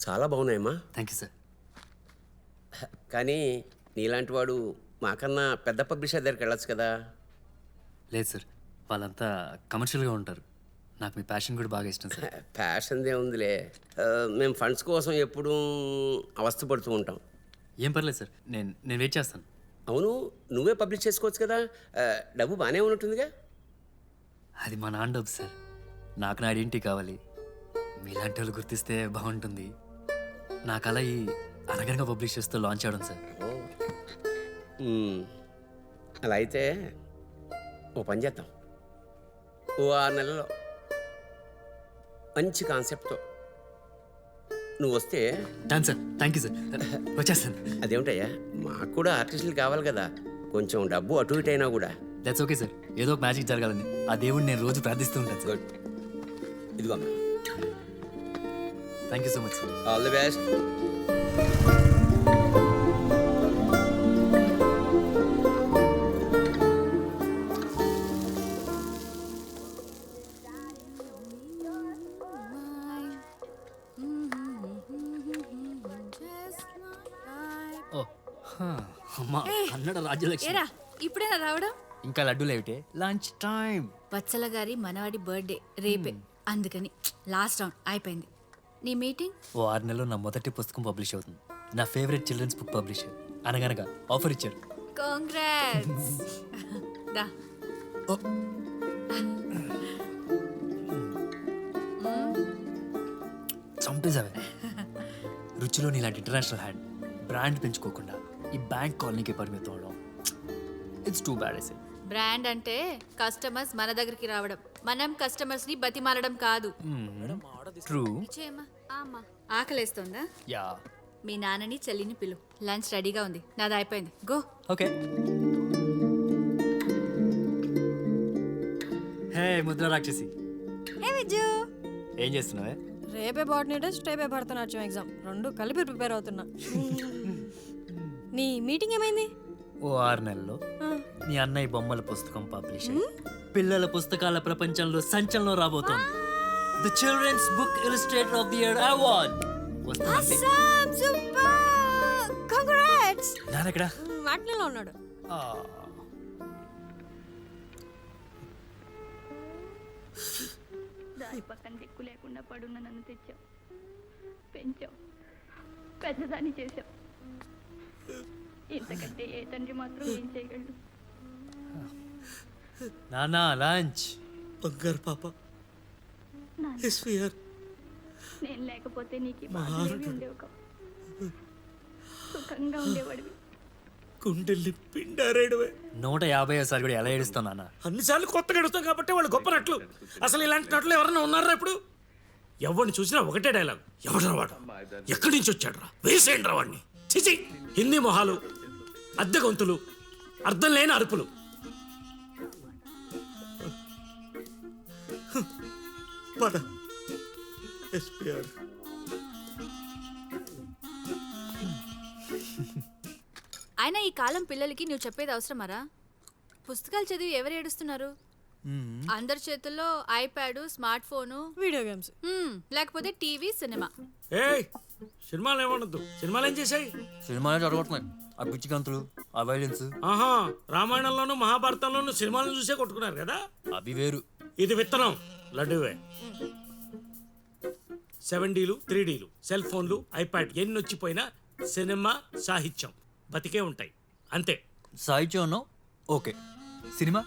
చాలా బాగున్నాయమ్మా. Thank you sir. కానీ నీలాంటి వాడు మాకన్నా పెద్ద పబ్లిషర్ దగ్గరికి వెళ్ళొచ్చు కదా. లేదు సార్, వాళ్ళంతా కమర్షియల్గా ఉంటారు. నాకు మీ ప్యాషన్ కూడా బాగా ఇష్టం సార్. ప్యాషన్దే ఉందిలే. మేము ఫండ్స్ కోసం ఎప్పుడూ అవస్థపడుతూ ఉంటాం. ఏం పర్లేదు సార్, నేను వెయిట్ చేస్తాను. అవును, నువ్వే పబ్లిష్ చేసుకోవచ్చు కదా. డబ్బు బాగానే ఉన్నట్టుందిగా. అది మా నాన్న డబ్బు సార్. నాకు నా ఐడెంటిటీ కావాలి. మీలాంటి వాళ్ళు గుర్తిస్తే బాగుంటుంది. నాకు అలా ఈ అనగనగా పబ్లిష్ చేస్తూ లాంచ్ చేయడం సార్. అలా అయితే ఓ పని చేద్దాం. ఓ 6 నెలలో మంచి కాన్సెప్ట్తో నువ్వు వస్తే. Done sir, thank you sir, వచ్చేస్తాను. అదేమిటయ్యా, మాకు కూడా ఆర్టిస్టులు కావాలి కదా. కొంచెం డబ్బు అటు ఇటు అయినా కూడా. దట్స్ ఓకే సార్, ఏదో ఒక మ్యాజిక్ జరగాలని ఆ దేవుడిని నేను రోజు ప్రార్థిస్తూ ఉంటాను సార్. గుడ్. ఇదిగో అమ్మా. Thank you so much sir. All the best. ఓ అమ్మా, కన్నడ రాజ్యలక్ష్మి. ఏరా ఇప్పుడేనా రావడం? ఇంకా లడ్డూలు ఏమిటే? Lunch time. వత్సల గారి మనవాడి బర్త్డే రేపే, అందుకని లాస్ట్ రౌండ్ అయిపోయింది. నీ మీటింగ్? ఓ 6 నెలల్లో నా మొదటి పుస్తకం పబ్లిష్ అవుతుంది. నా ఫేవరెట్ చిల్డ్రన్స్ బుక్ పబ్లిషర్ అనగనగా ఆఫర్ ఇచ్చారు. కాంగ్రాట్స్. దా. ఓ, చంపేసావే. రుచిలో ఇలాంటి ఇంటర్నేషనల్ హ్యాండ్ బ్రాండ్ పెంచుకోకుండా ఈ బ్యాంక్ కాలనీకి పరిమితం అవడం, ఇట్స్ టూ బ్యాడ్. ఐసే బ్రాండ్ అంటే కస్టమర్స్ మన దగ్గరికి రావడం, మనం కస్టమర్స్ ని బతిమాలడం కాదు. ట్రూ. ఇచ్చేయమ్మా. అమ్మా ఆకలేస్తోందా? యా. మీ నాన్నని చెల్లిని పిలు. లంచ్ రెడీగా ఉంది, నాది అయిపోయింది. గో. ఓకే. హే ముద్ర రాక్షసి, ఏ విజ్జు, ఏం చేస్తున్నావే? రేపే బాటనీ టెస్ట్, రేపే భరతనాట్యం ఎగ్జామ్, రెండు కలిపి ప్రిపేర్ అవుతున్నా. నీ మీటింగ్ ఏమైంది? ఓ 6 నెలల్లో నీ అన్నయ్య బొమ్మల పుస్తకం పబ్లిష్ అయ్యి పిల్లల పుస్తకాల ప్రపంచంలో సంచలనం రాబోతోంది. The children's book illustrator of the year award వస్తుంది. Super, congrats. నానెక్కడ? వాటిలో ఉన్నాడు. దారి పక్కన దిక్కు లేకుండా పడున్న నన్ను తెచ్చావు, పెంచావు, పెద్దదాన్ని చేసావు. ఇంతకంటే ఏ తండ్రి మాత్రం ఏం చేయగలడు? నానా లంచ్. బంగారు పాప, నేను లేకపోతే నీకు ఈ బాధలు ఏమీ ఉండేవి కావు. సుఖంగా ఉండేవాడివి. గుండెల్ని పిండారేడువే. 150సారి కూడా ఎలా ఏడుస్తావు నాన్న? అన్నిసార్లు కొత్తగా ఎడుస్తాం కాబట్టి వాళ్ళు గొప్ప నట్లు. అసలు ఇలాంటి నట్లు ఎవరన్నా ఉన్నారా ఇప్పుడు? ఎవరిని చూసినా ఒకటే డైలాగ్, ఎవడరా వాడు, ఎక్కడి నుంచి వచ్చాడు రా, వేసేయండి రా వాడిని. చిచి, హిందీ మొహాలు, అద్దె గొంతులు, అర్థం లేని అరుపులు. పద ఎస్పీఆర్. అయినా ఈ కాలం పిల్లలకి నువ్వు చెప్పేది అవసరమారా? పుస్తకాలు చదివి ఎవరు ఏడుస్తున్నారు? అందరి చేతుల్లో iPad, smart phone, video games. లేకపోతే టీవీ, సినిమా. ఏయ్, సినిమాలు ఏమనొద్దు. సినిమాలు ఏం చేశాయి? సినిమాలో జరగట్లేదు ఆ పిచ్చి గంతులు, ఆ వైలెన్స్. ఆహా, రామాయణంలోను మహాభారతంలోను సినిమాలను చూసే కొట్టుకున్నారు కదా. అవి వేరు. ఇది విత్తనం, లడ్డువే. 7Dలు 3Dలు, సెల్ ఫోన్లు, ఐప్యాడ్ ఎన్ని వచ్చిపోయినా సినిమా సాహిత్యం బతికే ఉంటాయి అంతే. సాహిత్యం అన్నావు, ఓకే. సినిమా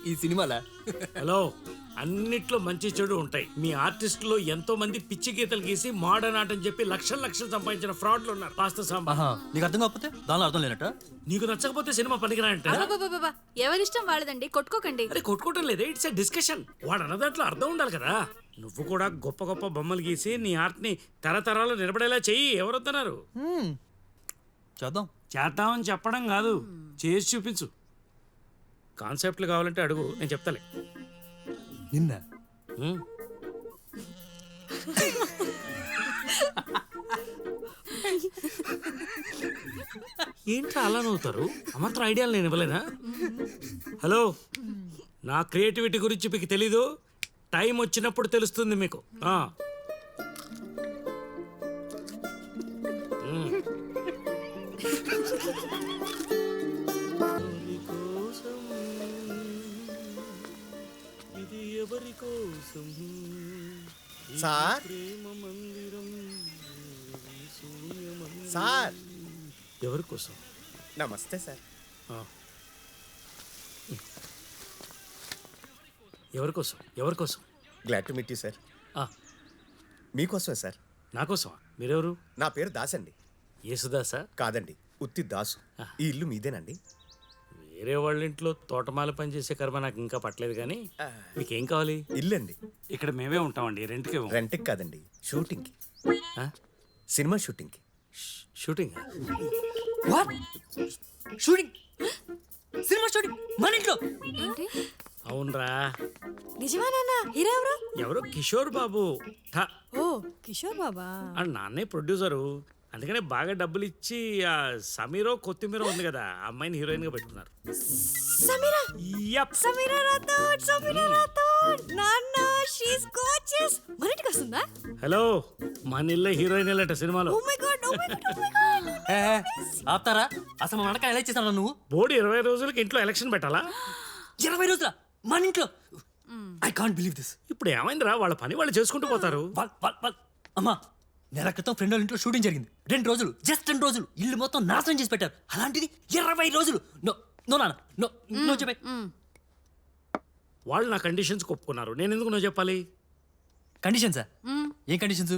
ఈ సినిమాలా? హలో, అన్నిట్లో మంచి చెడు ఉంటాయి. మీ ఆర్టిస్టులో ఎంతో మంది పిచ్చి గీతలు గీసి మోడర్న్ ఆర్ట్ అని చెప్పి లక్షలు లక్షలు సంపాదించిన ఫ్రాడ్లు ఉన్నారు. పాస్తా సాంబార్. నీకు అర్థం కాకపోతే దానిలో అర్థం లేనట. నీకు నచ్చకపోతే సినిమా పనికిరాంట. అబ్బబ్బబ్బబ్బ, ఎవరిష్టం వాళ్ళదండి, కొట్టుకోకండి. అరే కొట్టుకోవటం లేదే, ఇట్స్ ఎ డిస్కషన్. వాడు అన్న దాంట్లో అర్థం ఉండాలి కదా. నువ్వు కూడా గొప్ప గొప్ప బొమ్మలు గీసి నీ ఆర్ట్ ని తరతరాలు నిలబడేలా చెయ్యి. ఎవరొద్దన్నారు? చేద్దాం. చేద్దామని చెప్పడం కాదు, చేసి చూపించు. కాన్సెప్ట్లు కావాలంటే అడుగు, నేను చెప్తాలే. నిన్న ఏంట్రా అలా నవ్వుతారు? అమాత్రం ఐడియాలు నేను ఇవ్వలేనా? హలో, నా క్రియేటివిటీ గురించి మీకు తెలీదు. టైం వచ్చినప్పుడు తెలుస్తుంది మీకు. ఇది ఎవరి కోసం సార్ సార్ ఎవరి కోసం? నమస్తే సార్. ఎవరి కోసం? ఎవరి కోసం? Glad to meet you sir. ఆ, మీకోసమే సార్. నా కోసమా? మీరెవరు? నా పేరు దాస్ అండి. యేసుదాసా? కాదండి, ఉత్తి దాసు. ఈ ఇల్లు మీదేనండి? వేరే వాళ్ళ ఇంట్లో తోటమాల పని చేసే కర్మ నాకు ఇంకా పట్టలేదు కానీ మీకేం కావాలి? ఇల్లు అండి. ఇక్కడ మేమే ఉంటామండి, రెంట్కి ఇవ్వం. రెంట్కి కాదండి, షూటింగ్కి. ఆ? సినిమా షూటింగ్కి. Shooting? What shooting? Cinema shooting మన ఇంట్లో? ఏంటి? అవునరా. నిజమా నాన్న? హీరో ఎవరు? ఎవరో కిషోర్ బాబు. ఠ. ఓ కిషోర్ బాబా. ఆ నాన్నే ప్రొడ్యూసరు, అందుకనే బాగా డబ్బులు ఇచ్చి ఆ సమీరో కొత్తిమీర ఉంది కదా, ఆ అమ్మాయిని హీరోయిన్ గా పెట్టుకున్నారు. సమీరా. యప్. సమీరా రాథోడ్. సమీరా రాథోడ్. నాన్న షీస్ గార్జియస్. మన ఇంటికి వస్తుందా? హలో, మన ఇల్లే హీరోయిన్ వెళ్ళట సినిమాలో. Oh my God, oh my God, oh my God. ఆపుతారా? అసలు మన ఎలా చేస్తాను నువ్వు? బోర్డు 20 రోజులకి ఇంట్లో ఎలక్షన్ పెట్టాలా? 20 రోజుల మన ఇంట్లో? I can't believe this. ఇప్పుడు ఏమైందిరా, వాళ్ళ పని వాళ్ళు చేసుకుంటూ పోతారు. అమ్మా, నెల క్రితం ఫ్రెండ్ వాళ్ళ ఇంట్లో షూటింగ్ జరిగింది. 2 రోజులు, జస్ట్ 2 రోజులు ఇల్లు మొత్తం నాశనం చేసి పెట్టారు. అలాంటిది 20 రోజులు. నో నో నాన్న, నో నో చెప్పే. వాళ్ళు నా కండిషన్స్ ఒప్పుకున్నారు, నేను ఎందుకు నువ్వు చెప్పాలి? కండిషన్సా? ఏం కండిషన్స్?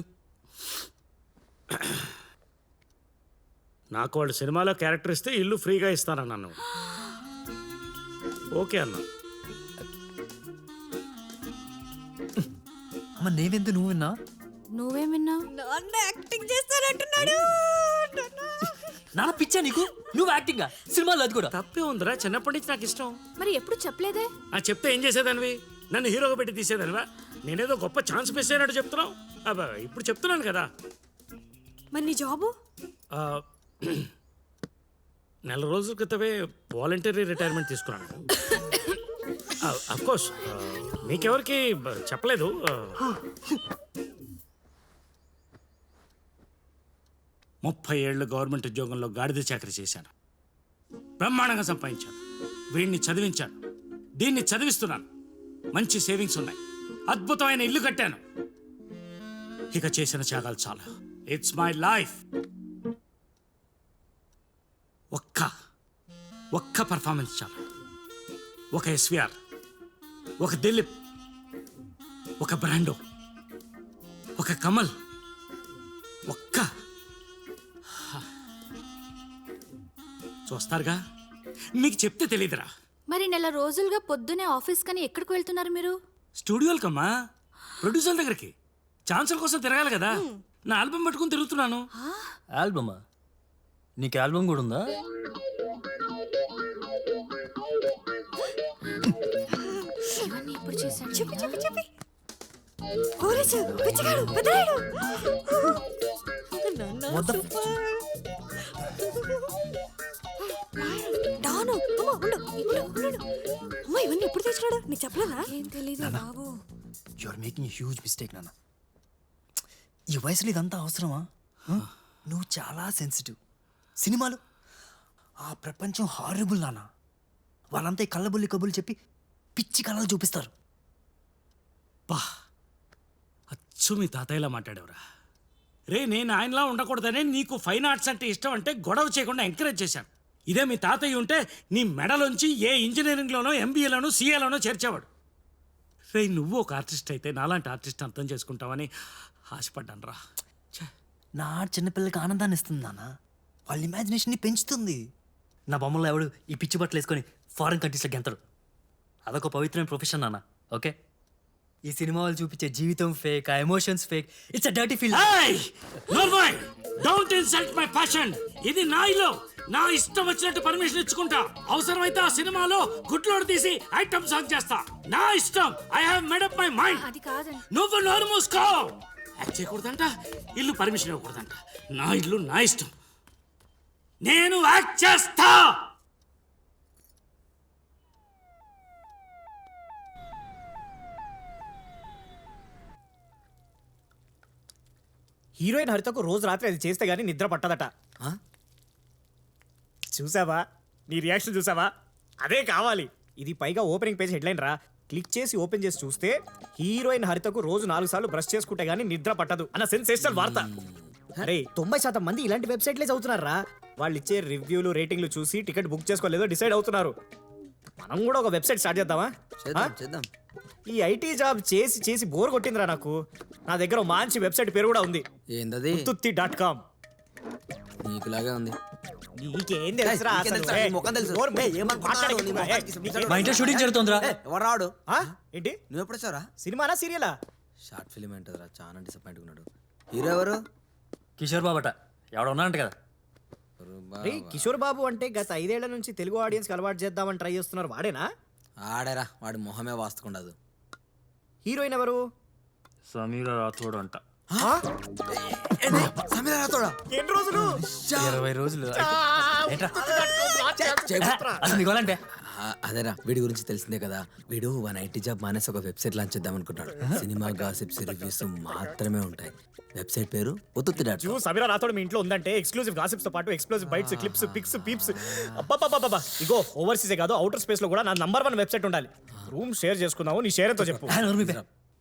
నాకు వాళ్ళు సినిమాలో క్యారెక్టర్ ఇస్తే ఇల్లు ఫ్రీగా ఇస్తానన్నాను. ఓకే అన్నా. అమ్మ నేనెందుకు నువ్వు విన్నా? నువ్వేం విన్నావు? నాన్న యాక్టింగ్ చేస్తానంటున్నాడు. నాన్న పిచ్చా నీకు? నువ్వు యాక్టింగ్ సినిమాలో అది కూడా? తప్పే ఉందిరా, చిన్నప్పటి నుంచి నాకు ఇష్టం. మరి ఎప్పుడు చెప్పలేదే? ఆ చెప్తే ఏం చేసేదానివి? నన్ను హీరోగా పెట్టి తీసేదానివా? నేనేదో గొప్ప ఛాన్స్ మిస్ అయినట్టు చెప్తున్నావు. అబ్బా, ఇప్పుడు చెప్తున్నాను కదా. మరి నీ జాబు? ఆ, నెల రోజుల క్రితమే వాలంటరీ రిటైర్మెంట్ తీసుకున్నాను. అఫ్కోర్స్ మీకెవరికి చెప్పలేదు. 30 ఏళ్ళు గవర్నమెంట్ ఉద్యోగంలో గాడిద చాకరీ చేశాను. బ్రహ్మాండంగా సంపాదించాను. వీడిని చదివించాను, దీన్ని చదివిస్తున్నాను. మంచి సేవింగ్స్ ఉన్నాయి, అద్భుతమైన ఇల్లు కట్టాను. ఇక చేసిన త్యాగాలు చాలా. It's my life. ఒక్క పర్ఫార్మెన్స్ చాలు. ఒక ఎస్విఆర్, ఒక దిలీప్, ఒక బ్రాండో, ఒక కమల్, చూస్తారుగా. మీకు చెప్తే తెలీదురా. మరి నెల రోజులుగా పొద్దునే ఆఫీస్ కని ఎక్కడికి వెళ్తున్నారు మీరు? స్టూడియోలకమ్మా, ప్రొడ్యూసర్ దగ్గరికి. ఛాన్సుల కోసం తిరగాలి కదా. నా ఆల్బమ్ పట్టుకుని తిరుగుతున్నాను. ఆల్బమా? నీకు ఆల్బమ్ కూడా ఉందా? ఇవన్నీ ఎప్పుడు చేశాను? చెప్పి చెప్పి చెప్పి. పోలీసు పిచ్చిగాడు పెద్దరాయుడు. డాను అమ్మా ఉండు ఉండు ఉండు. అమ్మా ఇవన్నీ ఎప్పుడు తెచ్చినాడు? నీకు చెప్పలేదా? ఏం తెలీదు బాబు. You are making huge mistake నాన్న. ఈ వయసులో ఇదంతా అవసరమా? నువ్వు చాలా సెన్సిటివ్. సినిమాలు ఆ ప్రపంచం హారబుల్ నాన్న. వాళ్ళంతా ఈ కళ్ళబుల్లి కబుర్లు చెప్పి పిచ్చి కళలు చూపిస్తారు. బా, అచ్చు మీ తాతయ్యలా మాట్లాడేవరా. రే, నేను ఆయనలా ఉండకూడదనే నీకు ఫైన్ ఆర్ట్స్ అంటే ఇష్టం అంటే గొడవ చేయకుండా ఎంకరేజ్ చేశాను. ఇదే మీ తాతయ్య ఉంటే నీ మెడలోంచి ఏ ఇంజనీరింగ్లోనో ఎంబీఏలోనో సీఏలోనో చేర్చేవాడు. రే, నువ్వు ఒక ఆర్టిస్ట్ అయితే నాలాంటి ఆర్టిస్ట్ అర్థం చేసుకుంటావని ఆశపడ్డాను రా. నా చిన్నపిల్లలకి ఆనందాన్ని ఇస్తుంది నాన్న. వాళ్ళ ఇమాజినేషన్ని పెంచుతుంది. నా బొమ్మలో ఎవడు ఈ పిచ్చి బట్టలు వేసుకొని ఫారెన్ కంట్రీస్లో గెంతడు. అదొక పవిత్రమైన ప్రొఫెషన్ నాన్న. ఓకే, ఈ సినిమా వాళ్ళు చూపించే జీవితం ఫేక్, ఆ emotions fake. It's a dirty feel. Don't insult my passion. ఇది నా ఇల్లు, నా ఇష్టం వచ్చినట్టు పర్మిషన్ ఇచ్చుకుంటా. అవసరమైతే ఆ సినిమాలో గుడ్లోడు తీసి ఐటమ్ సాంగ్ చేస్తా. నా ఇష్టం. I have made up my mind. అది కాదండి. నువ్వు నోరు మూసుకో. యాక్ట్ చేయకూడదంట, ఇల్లు పర్మిషన్ ఇవ్వకూడదంట. నా ఇల్లు నా ఇష్టం, నేను యాక్ట్ చేస్తా. హీరోయిన్ హరితకు రోజు రాత్రి అది చేస్తే గానీ నిద్ర పట్టదట. చూసావా నీ రియాక్షన్ చూసావా అదే కావాలి ఇది పైగా ఓపెనింగ్ పేజ్ హెడ్లైన్ రా క్లిక్ చేసి ఓపెన్ చేసి చూస్తే హీరోయిన్ హరితకు రోజు 4 సార్లు బ్రష్ చేసుకుంటే గానీ నిద్ర పట్టదు అన్న సెన్సేషనల్ వార్త అరే 90% మంది ఇలాంటి వెబ్సైట్లే చదువుతున్నారా వాళ్ళు ఇచ్చే రివ్యూలు రేటింగ్లు చూసి టికెట్ బుక్ చేసుకోలేదో డిసైడ్ అవుతున్నారు మనం కూడా ఒక వెబ్సైట్ స్టార్ట్ చేద్దామా చేద్దాం ఈ ఐటీ జాబ్ చేసి చేసి బోర్ కొట్టిందిరా నాకు నా దగ్గర ఓ మంచి వెబ్సైట్ పేరు కూడా ఉంది ఏందది tutti.com నీకులాగే ఉంది నీకేం తెలుసురా నీకేం అసలు? తెలుసురా? ఏయ్, నీ ముఖం తెలుసు. నోరు మూయి. ఏయ్, ఏమనుకుంటున్నావు? మాట్లాడకు. నీ ముఖానికి ఏయ్, సిగ్గు మా ఇంట్లో షూటింగ్ జరుగుతుందిరా. ఎవరు రాడు ఆ? ఏంటి నువ్వు ఎప్పుడు వచ్చారా సినిమానా సీరియలా షార్ట్ ఫిలిం ఏంటదిరా చాలా డిసప్పాయింట్ ఉన్నాడు హీరో ఎవరు కిషోర్ బాబట ఎవడ ఉన్నానంట కదా. రే కిషోర్ బాబు అంటే గత 5 ఏళ్ల నుంచి తెలుగు ఆడియన్స్ కి అలవాటు చేద్దామని ట్రై చేస్తున్నారు వాడేనా ఆడేరా వాడి మొహమే వాస్తుకుండదు హీరోయిన్ ఎవరు సమీర రాథోడ్ అంట. సమీర రాథోడా ఎన్ని రోజులు 20 రోజులు. ఏంట్రా? చెప్తురా. అసలు నీకు అంటే అదేరా వీడి గురించి తెలిసిందే కదా వీడు వన్ ఐటీ జాబ్ మానేసి ఒక వెబ్సైట్ లాంచ్ చేద్దాం అనుకుంటాడు సినిమా గాసిప్స్ రివ్యూస్ మాత్రమే ఉంటాయి వెబ్సైట్ పేరు ఉత్తుత్తి.com. జూ సమీరా రాథోడ్ మీ ఇంట్లో ఉందంటే ఎక్స్క్లూజివ్ గాసిప్స్ తో పాటు exclusive bytes clips pics peeps అబ్బబ్బబ్బబ్బా ఇగో ఓవర్సీసే కాదు అవుటర్ స్పేస్ లో కూడా నా నంబర్ 1 వెబ్సైట్ ఉండాలి రూమ్ షేర్ చేసుకుందాము నీ షేర్ ఎంతో చెప్పు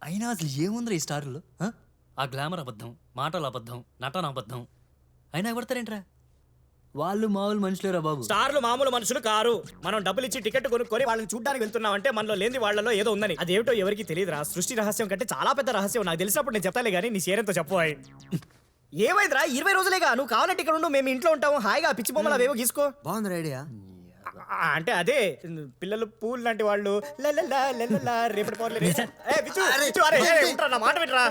అయినా అసలు ఏముందిరా ఈ స్టార్లో? ఆ గ్లామర్ అబద్ధం, మాటలు అబద్ధం, నటన అబద్ధం. అయినా పడతారేంట్రా? వాళ్ళు మామూలు మనుషులేరా బాబు. స్టార్లు మామూలు మనుషులు కారు మనం డబ్బులు ఇచ్చి టికెట్ కొనుక్కొని వాళ్ళని చూడడానికి వెళ్తున్నామంటే మనలో లేని వాళ్ళలో ఏదో ఉందని అదేమిటో ఎవరికి తెలియదురా సృష్టి రహస్యం కంటే చాలా పెద్ద రహస్యం నాకు తెలిసినప్పుడు నేను చెప్తాలే కానీ నీ షేర్ ఎంతో చెప్పు ఏమైందిరా 20 రోజులేగా నువ్వు కావాలంటే ఇక్కడ ఉండు మేము ఇంట్లో ఉంటాము హాయిగా పిచ్చి బొమ్మలు అవేవో గీసుకో బాగుంది ఐడియా అంటే అదే పిల్లలు పూల్ లాంటి వాళ్ళు లలలా, లలలా, రేపటి పౌర్ణమి. ఏ, పిచ్చు, పిచ్చు, అరే, ఏ, ఉంటారా, నా మాట వినరా